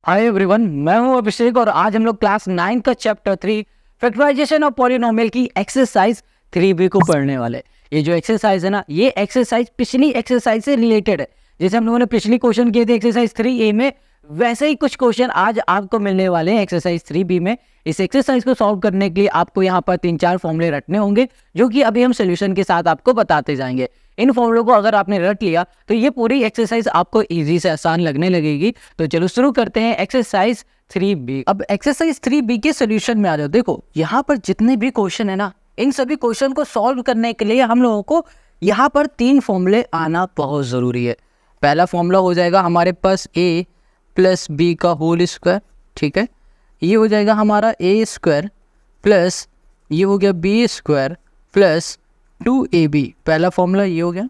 Hi everyone, मैं हूं अभिषेक और आज हम लोग क्लास 9 का चैप्टर 3 फैक्टराइजेशन ऑफ पॉलिनोमियल की एक्सरसाइज 3b को पढ़ने वाले। ये जो एक्सरसाइज है ना, ये एक्सरसाइज पिछली एक्सरसाइज से रिलेटेड है। जैसे हम लोगों ने पिछली क्वेश्चन किए थे एक्सरसाइज 3a में, वैसे ही कुछ क्वेश्चन आज आपको मिलने वाले हैं एक्सरसाइज 3b में। इस एक्सरसाइज को सॉल्व करने के लिए आपको यहाँ पर 3-4 फॉर्मूले रटने होंगे, जो कि अभी हम सोल्यूशन के साथ आपको बताते जाएंगे। इन फॉर्मूलों को अगर आपने रट लिया तो ये पूरी एक्सरसाइज आपको इजी से आसान लगने लगेगी। तो चलो शुरू करते हैं एक्सरसाइज 3b। अब एक्सरसाइज 3b के सोल्यूशन में आ जाओ। देखो यहाँ पर जितने भी क्वेश्चन है ना, इन सभी क्वेश्चन को सॉल्व करने के लिए हम लोगों को यहाँ पर 3 फॉर्मूले आना बहुत ज़रूरी है। पहला फॉर्मूला हो जाएगा हमारे पास a प्लस बी का होल स्क्वायर, ठीक है। ये हो जाएगा हमारा a स्क्वायर प्लस ये हो गया b स्क्वायर प्लस 2ab। पहला फॉर्मूला ये हो गया।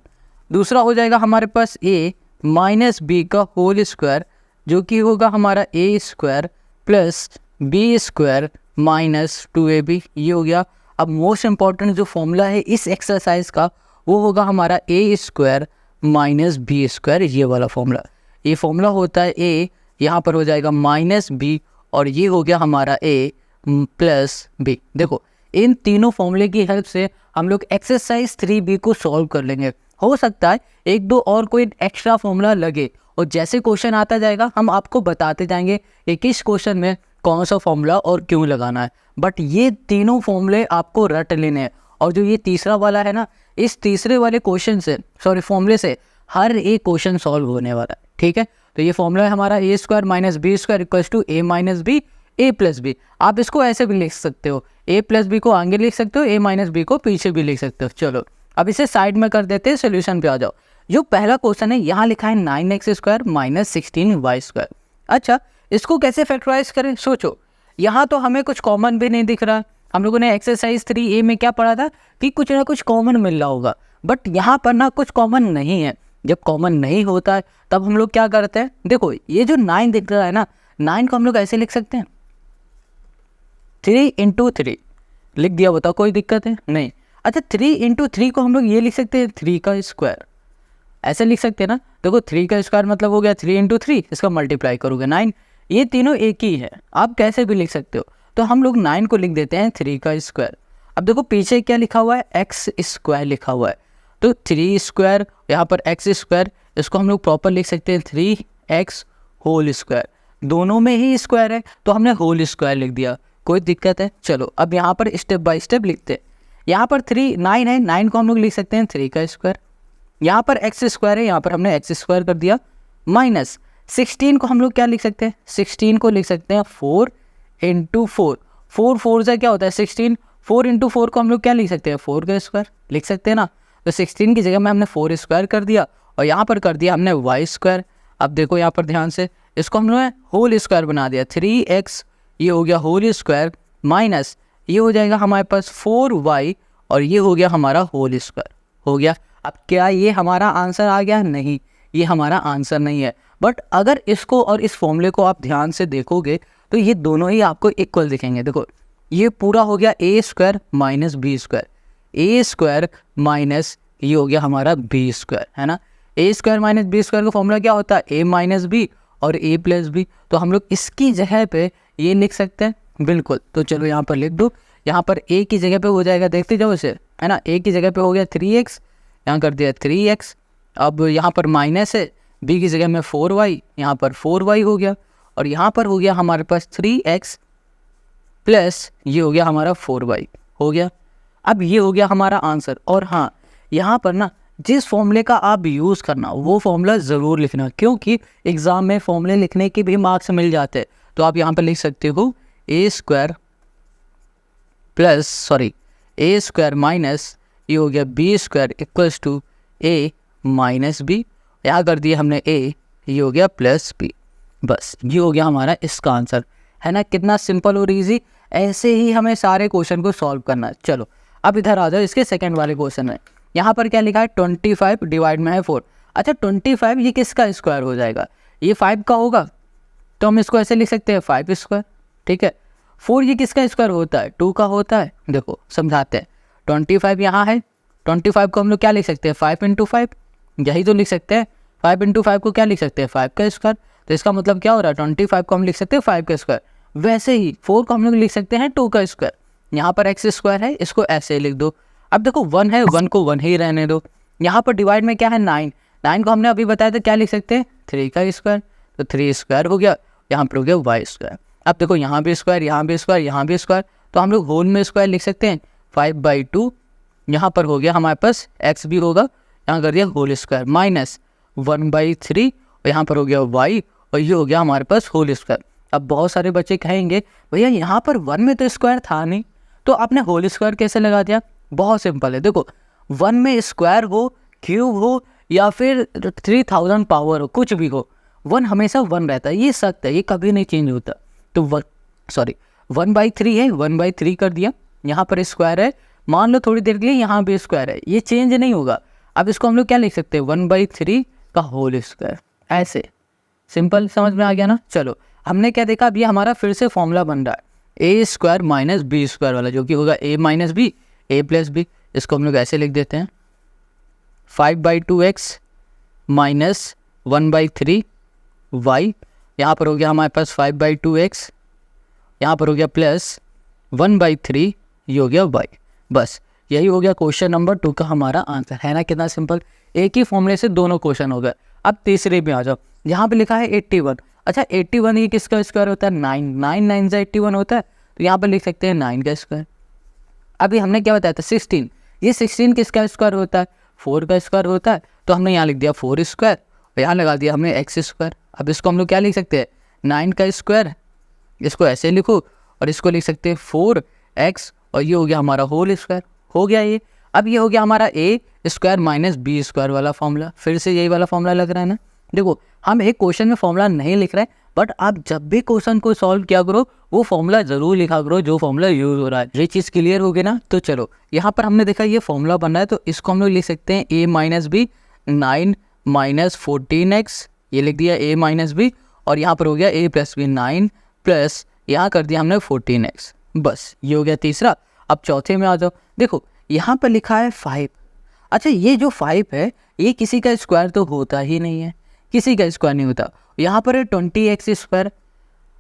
दूसरा हो जाएगा हमारे पास a माइनस बी का होल स्क्वायर, जो कि होगा हमारा a square plus b square minus 2ab। ये हो गया। अब मोस्ट इम्पॉर्टेंट जो फॉर्मूला है इस एक्सरसाइज का, वो होगा हमारा a square minus B square. ये वाला फॉर्मूला, ये फॉर्मूला होता है a, यहाँ पर हो जाएगा माइनस b और ये हो गया हमारा a प्लस b। देखो इन तीनों फॉर्मूले की हेल्प से हम लोग एक्सरसाइज 3b को सॉल्व कर लेंगे। हो सकता है एक दो और कोई एक्स्ट्रा फॉर्मूला लगे, और जैसे क्वेश्चन आता जाएगा हम आपको बताते जाएंगे कि किस क्वेश्चन में कौन सा फॉर्मूला और क्यों लगाना है। बट ये तीनों फॉर्मूले आपको रट लेने हैं। और जो ये तीसरा वाला है ना, इस तीसरे वाले क्वेश्चन से फॉर्मूले से हर एक क्वेश्चन सॉल्व होने वाला है, ठीक है। तो ये फॉर्मूला है हमारा a square minus B square equals to a minus B a plus B. आप इसको ऐसे भी लिख सकते हो, a प्लस बी को आगे लिख सकते हो, a माइनस बी को पीछे भी लिख सकते हो। चलो अब इसे साइड में कर देते हैं, सोल्यूशन पे आ जाओ। जो पहला क्वेश्चन है यहाँ लिखा है 9x square minus 16y square. अच्छा, इसको कैसे फैक्टराइज करें? सोचो, यहाँ तो हमें कुछ कॉमन भी नहीं दिख रहा। हम लोगों ने एक्सरसाइज 3a में क्या पढ़ा था कि कुछ ना कुछ कॉमन मिल रहा होगा, बट यहाँ पर ना कुछ कॉमन नहीं है। जब कॉमन नहीं होता है तब हम लोग क्या करते हैं? देखो ये जो 9 दिख रहा है ना, 9 को हम लोग ऐसे लिख सकते हैं 3 इंटू 3 लिख दिया, बताओ कोई दिक्कत है? नहीं। अच्छा, 3 इंटू 3 को हम लोग ये लिख सकते हैं 3 का स्क्वायर, ऐसे लिख सकते हैं ना। देखो 3 का स्क्वायर मतलब हो गया 3 इंटू 3, इसका मल्टीप्लाई करोगे 9। ये तीनों एक ही है, आप कैसे भी लिख सकते हो। तो हम लोग 9 को लिख देते हैं 3 का स्क्वायर। अब देखो पीछे क्या लिखा हुआ है, एक्स स्क्वायर लिखा हुआ है। तो 3 स्क्वायर, यहाँ पर एक्स स्क्वायर, इसको हम लोग प्रॉपर लिख सकते हैं 3x होल स्क्वायर। दोनों में ही स्क्वायर है तो हमने होल स्क्वायर लिख दिया, कोई दिक्कत है? चलो अब यहाँ पर स्टेप बाय स्टेप लिखते हैं। यहाँ पर 9 है, 9 को हम लोग लिख सकते हैं 3 का स्क्वायर। यहाँ पर एक्स स्क्वायर है, यहाँ पर हमने एक्स स्क्वायर कर दिया। माइनस 16 को हम लोग क्या लिख सकते हैं? 16 को लिख सकते हैं 4 इंटू 4। 4 से क्या होता है 16। 4 इंटू 4 को हम लोग क्या लिख सकते हैं? 4 का स्क्वायर लिख सकते हैं ना। तो 16 की जगह में हमने 4 स्क्वायर कर दिया और यहाँ पर कर दिया हमने y स्क्वायर। अब देखो यहाँ पर ध्यान से, इसको हम लोग होल स्क्वायर बना दिया, 3x ये हो गया होल स्क्वायर माइनस ये हो जाएगा हमारे पास 4y और ये हो गया हमारा होल स्क्वायर। हो गया। अब क्या ये हमारा आंसर आ गया? नहीं, ये हमारा आंसर नहीं है। बट अगर इसको और इस फॉर्मूले को आप ध्यान से देखोगे तो ये दोनों ही आपको इक्वल दिखेंगे। देखो ये पूरा हो गया a square minus B square, a square minus ये हो गया हमारा b स्क्वायर, है ना। a square minus B square का फॉर्मूला क्या होता है? a माइनस बी और a प्लस बी। तो हम लोग इसकी जगह पे ये लिख सकते हैं, बिल्कुल। तो चलो यहाँ पर लिख दो, यहाँ पर a की जगह पे हो जाएगा, देखते जाओ इसे, है ना। a की जगह पे हो गया 3x, यहाँ कर दिया 3x। अब यहाँ पर माइनस है, b की जगह में 4y, यहाँ पर 4y हो गया और यहाँ पर हो गया हमारे पास 3x प्लस ये हो गया हमारा 4y हो गया। अब ये हो गया हमारा आंसर। और हाँ, यहाँ पर ना जिस फॉर्मूले का आप यूज़ करना वो फॉर्मूला ज़रूर लिखना, क्योंकि एग्ज़ाम में फॉर्मूले लिखने के भी मार्क्स मिल जाते हैं। तो आप यहाँ पर लिख सकते हो a स्क्वायर माइनस ये हो गया b square equals to a minus B. यहाँ कर दिया हमने a, ये हो गया प्लस b। बस ये हो गया हमारा इसका आंसर, है ना। कितना सिंपल और इजी। ऐसे ही हमें सारे क्वेश्चन को सॉल्व करना है। चलो अब इधर आ जाओ, इसके सेकंड वाले क्वेश्चन में। यहाँ पर क्या लिखा है? 25 डिवाइड में है 4। अच्छा 25 ये किसका स्क्वायर हो जाएगा? ये 5 का होगा, तो हम इसको ऐसे लिख सकते हैं 5 स्क्वायर, ठीक है। 4 ये किसका स्क्वायर होता है? 2 का होता है। देखो समझाते हैं, 25 यहाँ है, 25 को हम लोग क्या लिख सकते हैं? 5 इंटू 5, यही तो लिख सकते हैं। 5 इंटू 5 को क्या लिख सकते हैं? 5 का स्क्वायर। तो इसका मतलब क्या हो रहा है, 25 को हम लिख सकते हैं 5 का स्क्वायर। वैसे ही 4 को हम लोग लिख सकते हैं 2 का स्क्वायर। यहाँ पर एक्स स्क्वायर है, इसको ऐसे लिख दो। अब देखो 1 है, 1 को 1 ही रहने दो। यहाँ पर डिवाइड में क्या है 9, 9 को हमने अभी बताया था क्या लिख सकते हैं 3 का स्क्वायर, तो 3 स्क्वायर हो गया, यहाँ पर हो गया वाई स्क्वायर। अब देखो यहाँ भी स्क्वायर, यहाँ भी स्क्वायर, यहाँ भी स्क्वायर, तो हम लोग होल में स्क्वायर लिख सकते हैं 5/2। यहाँ पर हो गया हमारे पास एक्स भी होगा, यहाँ कर दिया होल स्क्वायर, माइनस 1/3 और यहाँ पर हो गया वाई और ये हो गया हमारे पास होल स्क्वायर। अब बहुत सारे बच्चे कहेंगे भैया यहाँ पर 1 में तो स्क्वायर था नहीं, तो आपने होल स्क्वायर कैसे लगा दिया? बहुत सिंपल है, देखो 1 में स्क्वायर हो, क्यूब हो या फिर 3000 पावर हो, कुछ भी हो, 1 हमेशा 1 रहता है, ये सख्त है, ये कभी नहीं चेंज होता। तो 1/3 है, 1/3 कर दिया, यहाँ पर स्क्वायर है, मान लो थोड़ी देर के लिए यहाँ भी स्क्वायर है, ये चेंज नहीं होगा। अब इसको हम लोग क्या लिख सकते हैं 1/3 का होल स्क्वायर, ऐसे सिंपल, समझ में आ गया ना। चलो हमने क्या देखा, अब ये हमारा फिर से फॉर्मूला बन रहा है ए स्क्वायर माइनस बी स्क्वायर वाला, जो कि होगा ए माइनस बी, ए प्लस बी। इसको हम लोग ऐसे लिख देते हैं 5/2x माइनस 1/3 वाई, यहाँ पर हो गया हमारे पास 5/2x, यहाँ पर हो गया प्लस 1/3, ये हो गया वाई। बस यही हो गया क्वेश्चन नंबर 2 का हमारा आंसर, है ना कितना सिंपल। एक ही फॉर्मूले से दोनों क्वेश्चन हो गए। अब तीसरे में आ जाओ, यहाँ पे लिखा है 81। अच्छा 81 ये किसका स्क्वायर होता है? 9, 9 9 से 81 होता है, तो यहाँ पर लिख सकते हैं 9 का स्क्वायर। अभी हमने क्या बताया था 16, ये 16 किसका स्क्वायर होता है? 4 का स्क्वायर होता है, तो हमने यहाँ लिख दिया 4 स्क्वायर और यहाँ लगा दिया हमने एक्स स्क्वायर। अब इसको हम लोग क्या लिख सकते हैं 9 का स्क्वायर, इसको ऐसे लिखो और इसको लिख सकते हैं 4x और ये हो गया हमारा होल स्क्वायर, हो गया ये। अब ये हो गया हमारा ए स्क्वायर माइनस बी स्क्वायर वाला फॉर्मूला, फिर से यही वाला फॉर्मूला लग रहा है ना। देखो हम एक क्वेश्चन में फॉर्मूला नहीं लिख रहे हैं, बट आप जब भी क्वेश्चन को सॉल्व किया करो वो फॉर्मूला जरूर लिखा करो जो फॉर्मूला यूज हो रहा है। ये चीज़ क्लियर हो गई ना। तो चलो यहाँ पर हमने देखा ये फॉर्मूला बन रहा है, तो इसको हम लोग लिख सकते हैं a minus B 9 minus 14x, ये लिख दिया a माइनस बी और यहाँ पर हो गया a प्लस बी 9 प्लस यहाँ कर दिया हमने 14x। बस ये हो गया तीसरा। अब चौथे में आ जाओ, देखो यहाँ पर लिखा है 5। अच्छा ये जो 5 है ये किसी का स्क्वायर तो होता ही नहीं है, किसी का स्क्वायर नहीं होता। यहाँ पर है 20x स्क्वायर।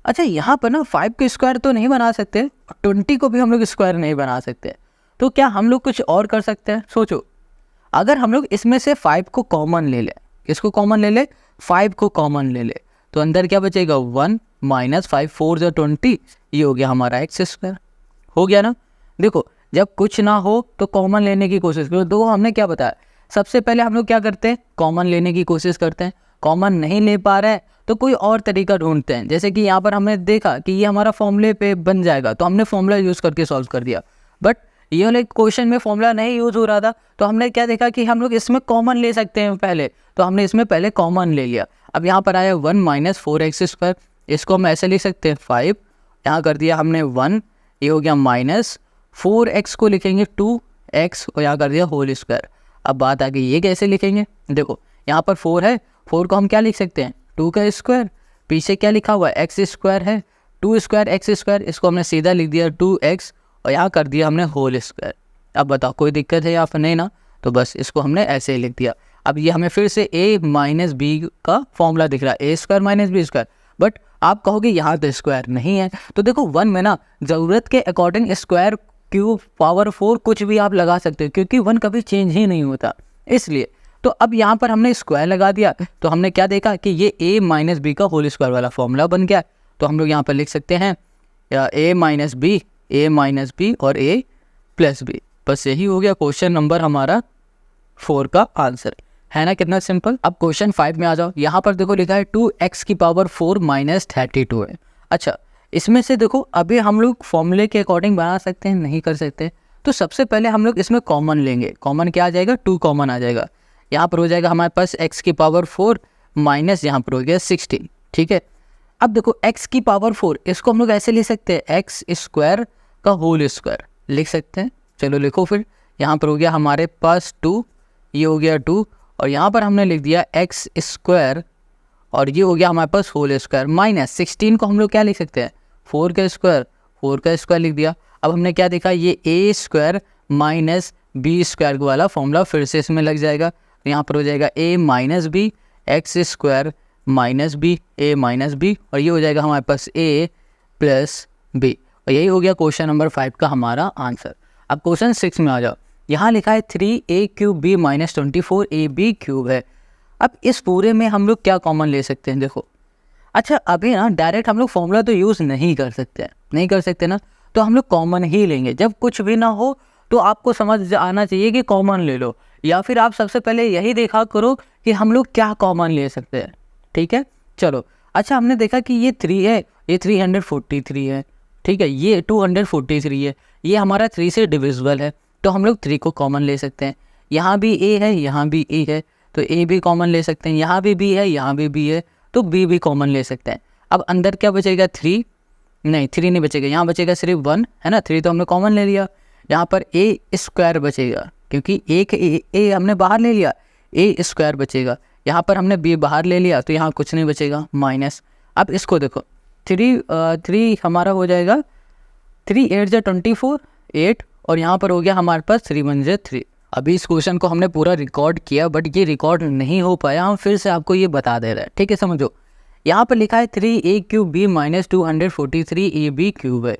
अच्छा यहाँ पर ना 5 के स्क्वायर तो नहीं बना सकते, 20 को भी हम लोग स्क्वायर नहीं बना सकते, तो क्या हम लोग कुछ और कर सकते हैं? सोचो, अगर हम लोग इसमें से 5 को कॉमन ले लें, किसको कॉमन ले ले? 5 को कॉमन ले ले, तो अंदर क्या बचेगा 1 माइनस 5 4 जो 20, ये हो गया हमारा एक्स स्क्वायर, हो गया ना। देखो जब कुछ ना हो तो कॉमन लेने की कोशिश करो। दो हमने क्या बताया, सबसे पहले हम लोग क्या करते हैं कॉमन लेने की कोशिश करते हैं, कॉमन नहीं ले पा रहे हैं तो कोई और तरीका ढूंढते हैं। जैसे कि यहाँ पर हमने देखा कि ये हमारा फॉर्मूले पे बन जाएगा, तो हमने फॉर्मूला यूज़ करके सॉल्व कर दिया। बट ये वाले क्वेश्चन में फॉर्मूला नहीं यूज़ हो रहा था, तो हमने क्या देखा कि हम लोग इसमें कॉमन ले सकते हैं पहले, तो हमने इसमें पहले कॉमन ले लिया। अब यहाँ पर आया 1 माइनस 4x स्क्वायर, इसको हम ऐसे लिख सकते हैं 5, यहाँ कर दिया हमने 1, ये हो गया माइनस 4x को लिखेंगे 2x और यहाँ कर दिया होल स्क्वायर। अब बात आ गई ये कैसे लिखेंगे, देखो यहाँ पर 4 है, 4 को हम क्या लिख सकते हैं 2 का स्क्वायर, पीछे क्या लिखा हुआ है एक्स स्क्वायर है, 2 स्क्वायर एक्स स्क्वायर, इसको हमने सीधा लिख दिया 2x और यहाँ कर दिया हमने होल स्क्वायर। अब बताओ कोई दिक्कत है या फिर नहीं ना, तो बस इसको हमने ऐसे ही लिख दिया। अब ये हमें फिर से a माइनस बी का फॉर्मूला दिख रहा है, a square minus B square, but आप कहोगे यहाँ तो स्क्वायर नहीं है। तो देखो 1 में ना ज़रूरत के अकॉर्डिंग स्क्वायर क्यूब पावर 4 कुछ भी आप लगा सकते हो, क्योंकि 1 कभी चेंज ही नहीं होता इसलिए। तो अब यहाँ पर हमने स्क्वायर लगा दिया, तो हमने क्या देखा कि ये a माइनस बी का होल स्क्वायर वाला फॉर्मूला बन गया। तो हम लोग यहाँ पर लिख सकते हैं a माइनस बी और a प्लस बी। बस यही हो गया क्वेश्चन नंबर हमारा 4 का आंसर, है ना कितना सिंपल। अब क्वेश्चन 5 में आ जाओ, यहाँ पर देखो लिखा है 2x की पावर 4 माइनस 32 है। अच्छा इसमें से देखो अभी हम लोग फॉर्मूले के अकॉर्डिंग बना सकते हैं, नहीं कर सकते। तो सबसे पहले हम लोग इसमें कॉमन लेंगे, कॉमन क्या आ जाएगा 2 कॉमन आ जाएगा, यहाँ पर हो जाएगा हमारे पास x की पावर 4 माइनस यहाँ पर हो गया 16, ठीक है। अब देखो x की पावर 4 इसको हम लोग ऐसे लिख सकते हैं एक्स स्क्वायर का होल स्क्वायर लिख सकते हैं। चलो लिखो फिर, यहाँ पर हो गया हमारे पास 2, ये हो गया 2 और यहाँ पर हमने लिख दिया एक्स स्क्वायर और ये हो गया हमारे पास होल स्क्वायर माइनस 16 को हम लोग क्या लिख सकते हैं 4 का स्क्वायर लिख दिया। अब हमने क्या देखा ये a square minus B square वाला फॉर्मूला फिर से इसमें लग जाएगा, तो यहाँ पर हो जाएगा a minus B X square minus B, A minus B, और ये हो जाएगा हमारे पास ए प्लस बी। और यही हो गया क्वेश्चन नंबर 5 का हमारा आंसर। अब क्वेश्चन 6 में आ जाओ। यहाँ लिखा है 3a cube B minus 24ab cube है। अब इस पूरे में हम लोग क्या कॉमन ले सकते हैं, देखो। अच्छा अभी ना डायरेक्ट हम लोग फॉर्मूला तो यूज़ नहीं कर सकते ना, तो हम लोग कॉमन ही लेंगे। जब कुछ भी ना हो तो आपको समझ आना चाहिए कि कॉमन ले लो, या फिर आप सबसे पहले यही देखा करो कि हम लोग क्या कॉमन ले सकते हैं। ठीक है, चलो। अच्छा हमने देखा कि ये 3 है, ये 343 है, ठीक है, ये 243 है, ये हमारा 3 से डिविजिबल है, तो हम लोग 3 को कॉमन ले सकते हैं। यहाँ भी a है, यहाँ भी a है, तो a भी कॉमन ले सकते हैं। यहाँ भी b है, यहाँ भी b है, तो b भी कॉमन ले सकते हैं। अब अंदर क्या बचेगा, 3 नहीं बचेगा, यहाँ बचेगा सिर्फ 1 है ना, 3 तो हमने कॉमन ले लिया। यहाँ पर a स्क्वायर बचेगा, क्योंकि एक a हमने बाहर ले लिया, a स्क्वायर बचेगा। यहाँ पर हमने b बाहर ले लिया, तो यहाँ कुछ नहीं बचेगा, माइनस। अब इसको देखो, 3 हमारा हो जाएगा 3 8 जा 24 8, और यहाँ पर हो गया हमारे पास 3 1 जा 3। अभी इस क्वेश्चन को हमने पूरा रिकॉर्ड किया, बट ये रिकॉर्ड नहीं हो पाया, हम फिर से आपको ये बता दे रहे हैं, ठीक है, समझो। यहाँ पर लिखा है 3a cube B minus 243ab cube है।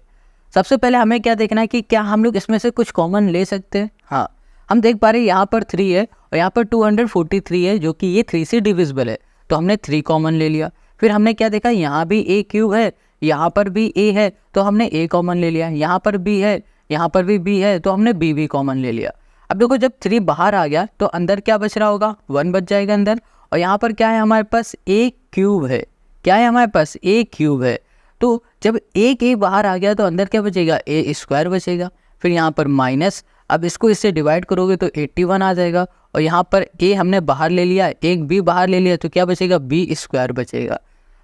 सबसे पहले हमें क्या देखना है कि क्या हम लोग इसमें से कुछ कॉमन ले सकते हैं। हाँ, हम देख पा रहे हैं यहाँ पर 3 है और यहाँ पर 243 है, जो कि ये 3 से डिविजिबल है, तो हमने 3 कॉमन ले लिया। फिर हमने क्या देखा, यहाँ भी a क्यूब है, यहाँ पर भी a है, तो हमने a कॉमन ले लिया। यहाँ पर b है, यहाँ पर भी b है, तो हमने b भी कॉमन ले लिया। अब देखो जब 3 बाहर आ गया तो अंदर क्या बच रहा होगा, 1 बच जाएगा अंदर। और यहाँ पर क्या है हमारे पास, a क्यूब है, क्या है हमारे पास, a क्यूब है। तो जब एक a बाहर आ गया तो अंदर क्या बचेगा, a स्क्वायर बचेगा। फिर यहाँ पर माइनस, अब इसको इससे डिवाइड करोगे तो 81 आ जाएगा। और यहाँ पर a हमने बाहर ले लिया, एक b बाहर ले लिया, तो क्या बचेगा, b स्क्वायर बचेगा।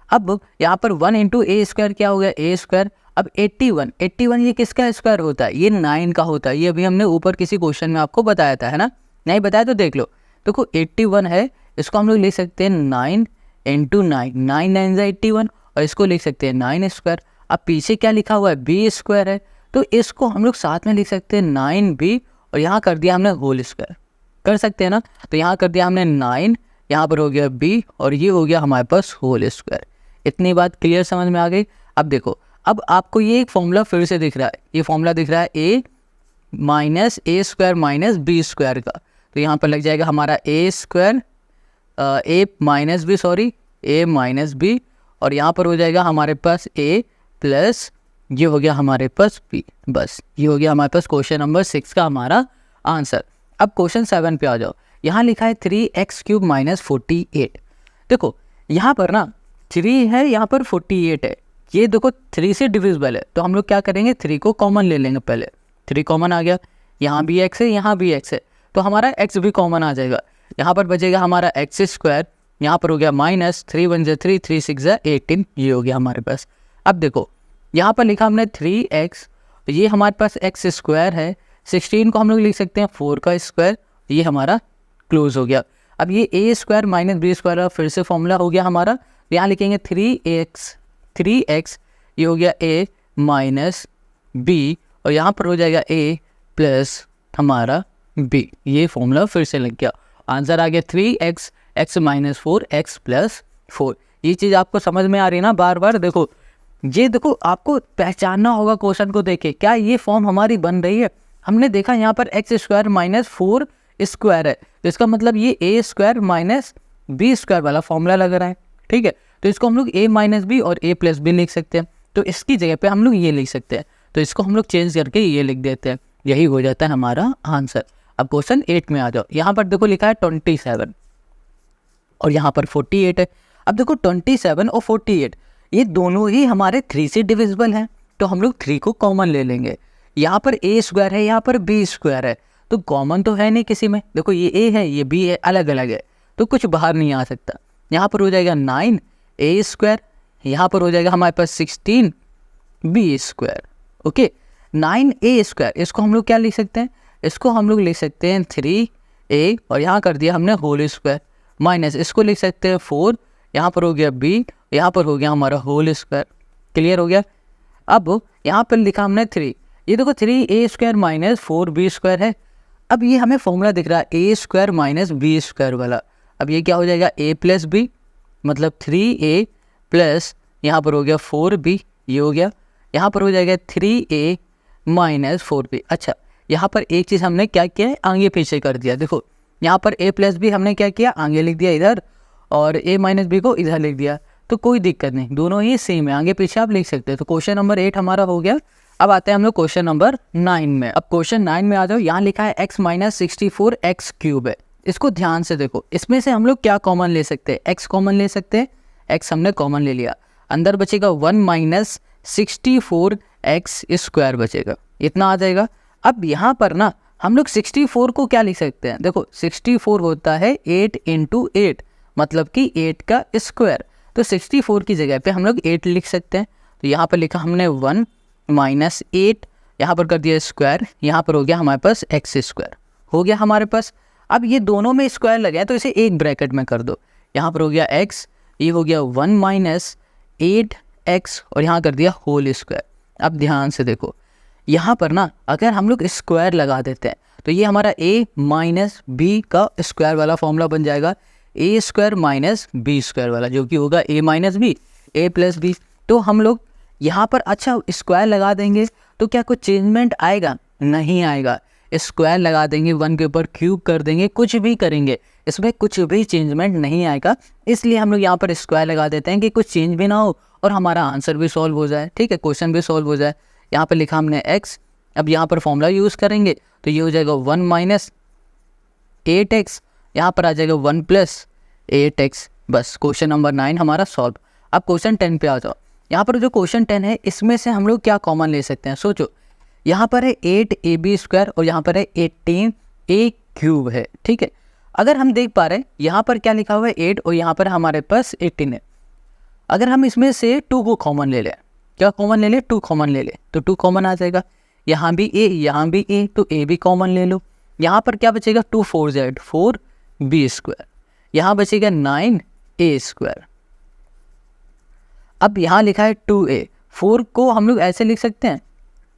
अब यहाँ पर 1 इंटू ए स्क्वायर क्या हो गया, a स्क्वायर। अब 81 ये किसका स्क्वायर होता है, ये 9 का होता है। ये अभी हमने ऊपर किसी क्वेश्चन में आपको बताया था, है ना, नहीं बताया तो देख लो। देखो 81 है, इसको हम लोग लिख सकते हैं 9 इंटू 9, 9 9 81, और इसको लिख सकते हैं 9 स्क्वायर। अब पीछे क्या लिखा हुआ है, b स्क्वायर है, तो इसको हम लोग साथ में लिख सकते हैं 9b, और यहाँ कर दिया हमने होल स्क्वायर, कर सकते हैं ना। तो यहाँ कर दिया हमने 9, यहाँ पर हो गया b, और ये हो गया हमारे पास होल स्क्वायर। इतनी बात क्लियर समझ में आ गई। अब देखो, अब आपको ये एक फॉर्मूला फिर से दिख रहा है, ये फॉर्मूला दिख रहा है a minus a square minus b square का, तो यहाँ पर लग जाएगा हमारा a square a minus b, और यहाँ पर हो जाएगा हमारे पास a प्लस, ये हो गया हमारे पास b। बस ये हो गया हमारे पास क्वेश्चन नंबर 6 का हमारा आंसर। अब क्वेश्चन 7 पे आ जाओ। यहाँ लिखा है 3x क्यूब माइनस 48। देखो यहाँ पर ना 3 है, यहाँ पर 48 है, ये देखो 3 से डिविजिबल है, तो हम लोग क्या करेंगे, 3 को कॉमन ले लेंगे। पहले 3 कॉमन आ गया, यहाँ भी x है, यहाँ भी x है, तो हमारा x भी कॉमन आ जाएगा। यहाँ पर बचेगा हमारा x स्क्वायर, यहाँ पर हो गया माइनस 3 1 जा 3, 3 6 जा 18, ये हो गया हमारे पास। अब देखो यहाँ पर लिखा हमने 3x, ये हमारे पास x स्क्वायर है, 16 को हम लोग लिख सकते हैं 4 का स्क्वायर, ये हमारा क्लोज हो गया। अब ये a square minus b square फिर से फॉर्मूला हो गया हमारा, यहाँ लिखेंगे 3x, ये हो गया a माइनस b, और यहाँ पर हो जाएगा a प्लस हमारा b, ये फॉर्मूला फिर से लग गया। आंसर आ गया 3x, x minus 4, x plus 4। ये चीज़ आपको समझ में आ रही है ना, बार बार देखो, ये देखो आपको पहचानना होगा क्वेश्चन को देखे, क्या ये फॉर्म हमारी बन रही है। हमने देखा यहाँ पर एक्स स्क्वायर माइनस 4 स्क्वायर है, तो इसका मतलब ये a square minus b square वाला फॉर्मूला लग रहा है, ठीक है। तो इसको हम लोग a माइनस बी और a प्लस बी लिख सकते हैं, तो इसकी जगह पे हम लोग ये लिख सकते हैं, तो इसको हम लोग चेंज करके ये लिख देते हैं, यही हो जाता है हमारा आंसर। अब क्वेश्चन 8 में आ जाओ। यहाँ पर देखो लिखा है 27 और यहाँ पर 48 है। अब देखो 27 और 48 ये दोनों ही हमारे 3 से डिविजिबल हैं, तो हम लोग 3 को कॉमन ले लेंगे। यहाँ पर a स्क्वायर है, यहाँ पर b स्क्वायर है, तो कॉमन तो है नहीं किसी में। देखो ये a है, ये b है, अलग अलग है, तो कुछ बाहर नहीं आ सकता। यहाँ पर हो जाएगा 9 a स्क्वायर, यहाँ पर हो जाएगा हमारे पास 16 b square. Okay, 9 a square, इसको हम लोग क्या लिख सकते हैं, इसको हम लोग लिख सकते हैं 3a, और यहाँ कर दिया हमने होल स्क्वायर, माइनस इसको लिख सकते हैं 4, यहाँ पर हो गया b, यहाँ पर हो गया हमारा होल स्क्वायर। क्लियर हो गया। अब यहाँ पर लिखा हमने 3, ये देखो 3a square minus 4b square है। अब ये हमें फॉर्मूला दिख रहा है a square minus b square वाला। अब ये क्या हो जाएगा a प्लस बी, मतलब 3a प्लस यहाँ पर हो गया 4b, ये हो गया, यहाँ पर हो जाएगा 3a माइनस 4b। अच्छा, यहाँ पर एक चीज़ हमने क्या किया है, आगे पीछे कर दिया। देखो यहाँ पर a प्लस b हमने क्या किया, आगे लिख दिया इधर, और a माइनस b को इधर लिख दिया, तो कोई दिक्कत नहीं, दोनों ही सेम है, आगे पीछे आप लिख सकते हैं। तो क्वेश्चन नंबर 8 हमारा हो गया। अब आते हैं हम लोग क्वेश्चन नंबर 9 में। अब क्वेश्चन 9 में आ जाओ, यहाँ लिखा है x माइनस 64 एक्स क्यूब है। इसको ध्यान से देखो, इसमें से हम लोग क्या कॉमन ले सकते हैं, x कॉमन ले सकते हैं, x हमने कॉमन ले लिया, अंदर बचेगा 1 माइनस 64 एक्स स्क्वायर बचेगा, इतना आ जाएगा। अब यहाँ पर ना हम लोग 64 को क्या लिख सकते हैं, देखो 64 होता है 8 इंटू 8, मतलब कि 8 का स्क्वायर, तो 64 की जगह पे हम लोग 8 लिख सकते हैं। तो यहाँ पर लिखा हमने 1 माइनस 8, यहाँ पर कर दिया स्क्वायर, यहाँ पर हो गया हमारे पास एक्स स्क्वायर, हो गया हमारे पास। अब ये दोनों में स्क्वायर लगे हैं तो इसे एक ब्रैकेट में कर दो, यहाँ पर हो गया x, ये हो गया 1 माइनस 8x, और यहाँ कर दिया होल स्क्वायर। अब ध्यान से देखो, यहाँ पर ना अगर हम लोग स्क्वायर लगा देते हैं तो ये हमारा a माइनस बी का स्क्वायर वाला फॉर्मूला बन जाएगा, a square minus B square वाला, जो कि होगा a minus B, a plus B. तो हम लोग यहाँ पर अच्छा स्क्वायर लगा देंगे तो क्या कुछ चेंजमेंट आएगा, नहीं आएगा। स्क्वायर लगा देंगे, 1 के ऊपर क्यूब कर देंगे, कुछ भी करेंगे, इसमें कुछ भी चेंजमेंट नहीं आएगा। इसलिए हम लोग यहाँ पर स्क्वायर लगा देते हैं कि कुछ चेंज भी ना हो और हमारा आंसर भी सॉल्व हो जाए, ठीक है, क्वेश्चन भी सॉल्व हो जाए। यहाँ पर लिखा हमने x, अब यहाँ पर फॉर्मूला यूज़ करेंगे तो ये हो जाएगा 1 माइनस 8x, यहाँ पर आ जाएगा 1 प्लस 8x, बस क्वेश्चन नंबर 9 हमारा सॉल्व। अब क्वेश्चन 10 पे आ जाओ। यहाँ पर जो क्वेश्चन 10 है इसमें से हम लोग क्या कॉमन ले सकते हैं, सोचो, यहाँ पर है 8ab स्क्वायर और यहाँ पर है 18a क्यूब है, ठीक है। अगर हम देख पा रहे हैं यहाँ पर क्या लिखा हुआ है 8 और यहाँ पर हमारे पास 18 है। अगर हम इसमें से 2 को कॉमन ले लें, क्या कॉमन ले लें, 2 कॉमन ले लें, तो 2 कॉमन आ जाएगा, यहाँ भी a यहाँ भी a, तो a भी कॉमन ले लो। यहाँ पर क्या बचेगा, 2 4 z 4b स्क्वायर, यहाँ बचेगा 9a स्क्वायर। अब यहाँ लिखा है 2a, 4 को हम लोग ऐसे लिख सकते हैं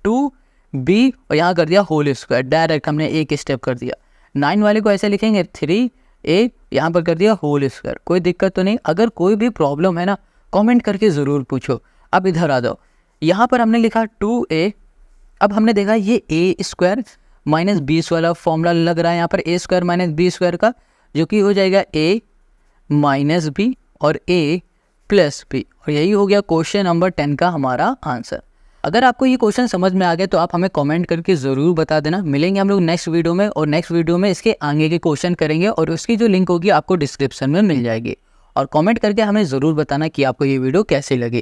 2b और यहाँ कर दिया होल स्क्वायर, डायरेक्ट हमने एक स्टेप कर दिया। 9 वाले को ऐसे लिखेंगे 3a, यहाँ पर कर दिया होल स्क्वायर, कोई दिक्कत तो नहीं। अगर कोई भी प्रॉब्लम है ना कमेंट करके ज़रूर पूछो। अब इधर आ जाओ, यहाँ पर हमने लिखा 2a, अब हमने देखा ये a स्क्वायर माइनस बी वाला फॉर्मूला लग रहा है यहाँ पर, a square minus B square का, जो कि हो जाएगा a माइनस बी और a प्लस बी, और यही हो गया क्वेश्चन नंबर 10 का हमारा आंसर। अगर आपको ये क्वेश्चन समझ में आ गया तो आप हमें कमेंट करके ज़रूर बता देना। मिलेंगे हम लोग नेक्स्ट वीडियो में, और नेक्स्ट वीडियो में इसके आगे के क्वेश्चन करेंगे और उसकी जो लिंक होगी आपको डिस्क्रिप्शन में मिल जाएगी। और कमेंट करके हमें ज़रूर बताना कि आपको ये वीडियो कैसी लगी।